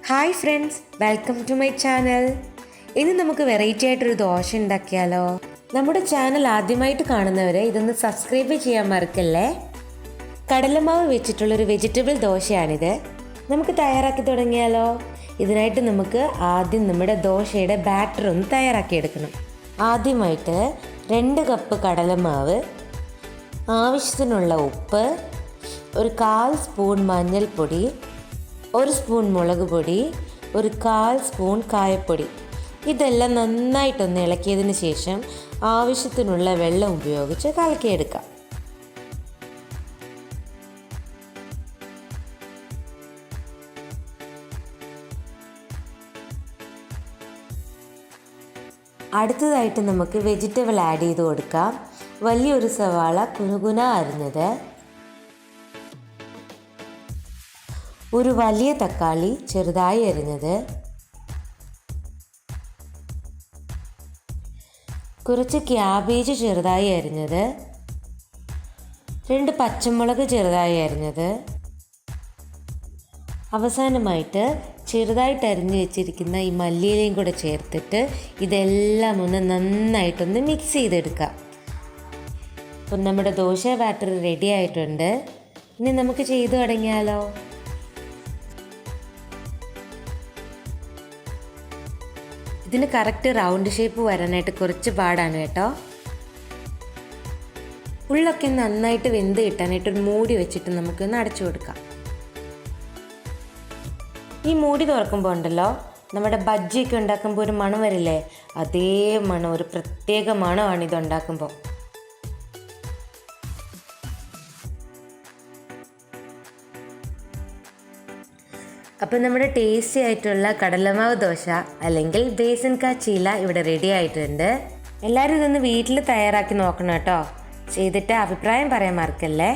Hi friends, welcome to my channel. ഇന്ന് നമുക്ക് variety ആയിട്ടൊരു ദോശ ഉണ്ടാക്കിയാലോ? നമ്മുടെ ചാനൽ ആദ്യമായിട്ട് കാണുന്നവരെ ഇതൊന്ന് സബ്സ്ക്രൈബ് ചെയ്യാൻ മറക്കല്ലേ. കടലമാവ് വെച്ചിട്ടുള്ളൊരു വെജിറ്റബിൾ ദോശയാണിത്. നമുക്ക് തയ്യാറാക്കി തുടങ്ങിയാലോ? ഇതിനായിട്ട് നമുക്ക് ആദ്യം നമ്മുടെ ദോശയുടെ ബാറ്റർ ഒന്ന് തയ്യാറാക്കിയെടുക്കണം. ആദ്യമായിട്ട് 2 കപ്പ് കടലമാവ്, ആവശ്യത്തിനുള്ള ഉപ്പ്, ഒരു 1/4 സ്പൂൺ മഞ്ഞൾപ്പൊടി, 1 സ്പൂൺ മുളക് പൊടി, ഒരു 1/4 സ്പൂൺ കായപ്പൊടി, ഇതെല്ലാം നന്നായിട്ടൊന്ന് ഇളക്കിയതിന് ശേഷം ആവശ്യത്തിനുള്ള വെള്ളം ഉപയോഗിച്ച് കലക്കിയെടുക്കാം. അടുത്തതായിട്ട് നമുക്ക് വെജിറ്റബിൾ ആഡ് ചെയ്ത് കൊടുക്കാം. വലിയൊരു സവാള കുനുകുന അരിഞ്ഞത്, ഒരു വലിയ തക്കാളി ചെറുതായി അരിഞ്ഞത്, കുറച്ച് ക്യാബേജ് ചെറുതായി അരിഞ്ഞത്, 2 പച്ചമുളക് ചെറുതായി അരിഞ്ഞത്, അവസാനമായിട്ട് ചെറുതായിട്ട് അരിഞ്ഞു വെച്ചിരിക്കുന്ന ഈ മല്ലിയിലയും കൂടെ ചേർത്തിട്ട് ഇതെല്ലാം ഒന്ന് നന്നായിട്ടൊന്ന് മിക്സ് ചെയ്തെടുക്കാം. അപ്പം നമ്മുടെ ദോശ ബാറ്റർ റെഡി ആയിട്ടുണ്ട്. ഇനി നമുക്ക് ചെയ്തു തുടങ്ങിയാലോ? ഇതിന് കറക്റ്റ് റൗണ്ട് ഷേപ്പ് വരാനായിട്ട് കുറച്ച് പാടാണ് കേട്ടോ. ഉള്ളൊക്കെ നന്നായിട്ട് വെന്ത് കിട്ടാനായിട്ട് ഒരു മൂടി വെച്ചിട്ട് നമുക്കൊന്ന് അടച്ചു കൊടുക്കാം. ഈ മൂടി തുറക്കുമ്പോൾ ഉണ്ടല്ലോ, നമ്മുടെ ബജ്ജിയൊക്കെ ഉണ്ടാക്കുമ്പോൾ ഒരു മണം വരില്ലേ, അതേ മണം, ഒരു പ്രത്യേക മണമാണ് ഇത് ഉണ്ടാക്കുമ്പോൾ. അപ്പം നമ്മുടെ ടേസ്റ്റി ആയിട്ടുള്ള കടലമാവ് ദോശ അല്ലെങ്കിൽ ബേസൻ കാ ചീല ഇവിടെ റെഡി ആയിട്ടുണ്ട്. എല്ലാവരും ഇതൊന്ന് വീട്ടിൽ തയ്യാറാക്കി നോക്കണം കേട്ടോ. ചെയ്തിട്ട് അഭിപ്രായം പറയാൻ മറക്കല്ലേ.